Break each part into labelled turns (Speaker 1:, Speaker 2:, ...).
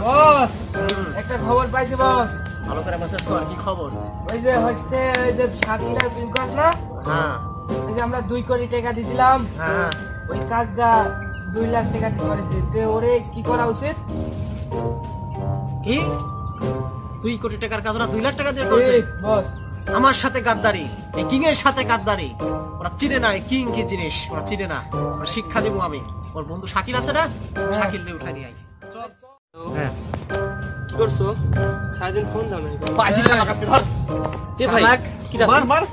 Speaker 1: বস একটা খবর পাইছি বস।
Speaker 2: ভালো করে মেসেজ কর, কি খবর?
Speaker 1: ওই যে হচ্ছে ওই যে শাকিল আর পিঙ্কস না,
Speaker 2: হ্যাঁ
Speaker 1: ওই যে আমরা 2 কোটি টাকা দিছিলাম,
Speaker 2: হ্যাঁ
Speaker 1: ওই কাজটা 2 লাখ টাকা দিয়ে করেছে। তে ওরে কি করা উচিত?
Speaker 2: কি 2 কোটি টাকার কাজ ওরা 2 লাখ টাকা দিয়ে করছে?
Speaker 1: বস
Speaker 2: আমার সাথে গাদ্দারি, এই কিং এর সাথে গাদ্দারি। ওরা চিনে না কিং কি জিনিস, ওরা চিনে না। ওরা শিক্ষা দেবো আমি। ওর বন্ধু শাকিল আছে না, শাকিল রে উঠাই নিয়ে আই। হ্যাঁ
Speaker 3: কি করছো? সারাদিন ফোন দাও না।
Speaker 2: পাইছি শালা কাছে ধর। এ ভাই কি মার মার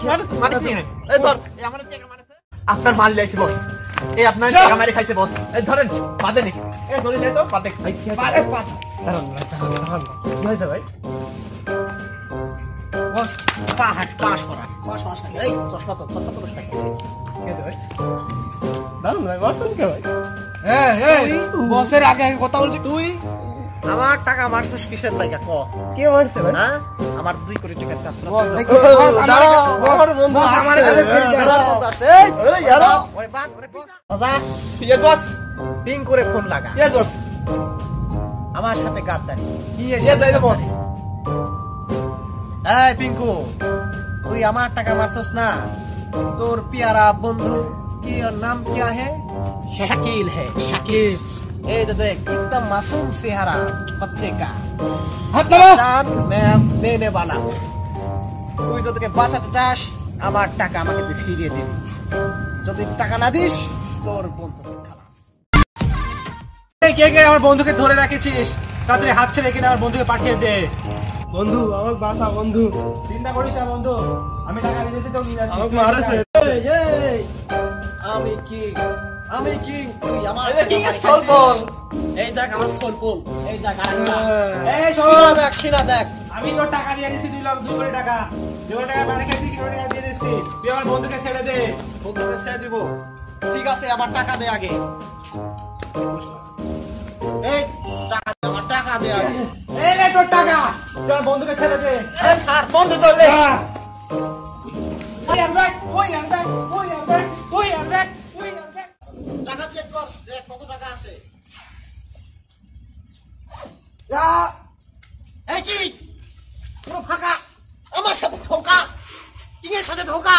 Speaker 2: মার মারছি। এই ধর, এই আমারে টাকা মারছে। আপনার মাল লাইছি বস। এই আপনার টাকা মারি খাইছে বস। এই ধরেন বাদে নি। এই ধরে নে তো বাদে। ভাই কি আছে? আরে বাদ। দাঁড়ান। কি হইছে ভাই? বস পাস করা। পাস এই 10 কত টাকা। কি হইছে ভাই?
Speaker 3: দাঁড়ান ভাই, মারতেন কে ভাই?
Speaker 1: বসের আগে আগে কথা বলছি।
Speaker 2: তুই আমার টাকা মারছিস কিসের লাগা ক?
Speaker 3: কে মারছে ভাই?
Speaker 2: হ্যাঁ আমার 2 কোটি টাকার কাজ তোরা
Speaker 1: বস
Speaker 2: তুই
Speaker 1: দেখো, বস আমার বন্ধু আমার কাছে
Speaker 2: ওরে বাদ ওরে পিটা মজা।
Speaker 3: Yes boss.
Speaker 2: পিং করে ফোন লাগা।
Speaker 3: Yes boss.
Speaker 2: আমার সাথে গাদ্দারি কি
Speaker 3: ইয়েস
Speaker 2: এসে
Speaker 3: যাই বস।
Speaker 2: এই পিঙ্কু, তুই আমার টাকা মারছস না? তোর प्यारा বন্ধু কি ওর নাম क्या है? শাকিল है শাকিল। এই তো দেখ कितना मासूम चेहरा बच्चे का।
Speaker 1: হাত নামা।
Speaker 2: जान मैं लेने वाला हूं। তুই যদি বাঁচাতে চাস আমার টাকা আমাকে তুই ফিরিয়ে দিবি। যদি টাকা না দিস তোর বন্ধু খালাস। এই কে কে আমার বন্ধুকে ধরে রাখিছিস? তাড়াতাড়ি হাত ছেড়ে কিনে আমার বন্ধুকে পাঠিয়ে দে।
Speaker 3: বন্ধু আমার বাসা বন্ধু।
Speaker 2: চিন্তা করিস না বন্ধু, আমি টাকা দিয়েছি তো নিয়ে যাচ্ছি।
Speaker 3: আমাকে মারেছে।
Speaker 2: আমি কি তুই আমার
Speaker 3: এই king এর soul ball।
Speaker 2: এই দেখ আমার সোল পোল। এই দেখ আরেকটা।
Speaker 1: এই
Speaker 2: সিনা দেখ
Speaker 1: আমি তোর টাকা দিয়ে দিচ্ছি 2 কোটি টাকা। 2 কোটি টাকা বাড়ি খাইছিস, 2 কোটি টাকা দিয়ে দিচ্ছি। তুই আমার বন্ধুকে ছেড়ে দে।
Speaker 2: বন্ধুকে ছেড়ে দিব। ঠিক আছে আমার টাকা দে আগে। এই আমার টাকা দে আগে।
Speaker 1: এই নে তোর টাকা, তুই আমার বন্ধুকে ছেড়ে দে।
Speaker 2: এই স্যার বন্ধু ধরলে টাকা চেক কর, দেখ কত টাকা আছে। এই কি পুরো ফাঁকা, আমার সাথে ধোকা, কিং এর সাথে ধোকা।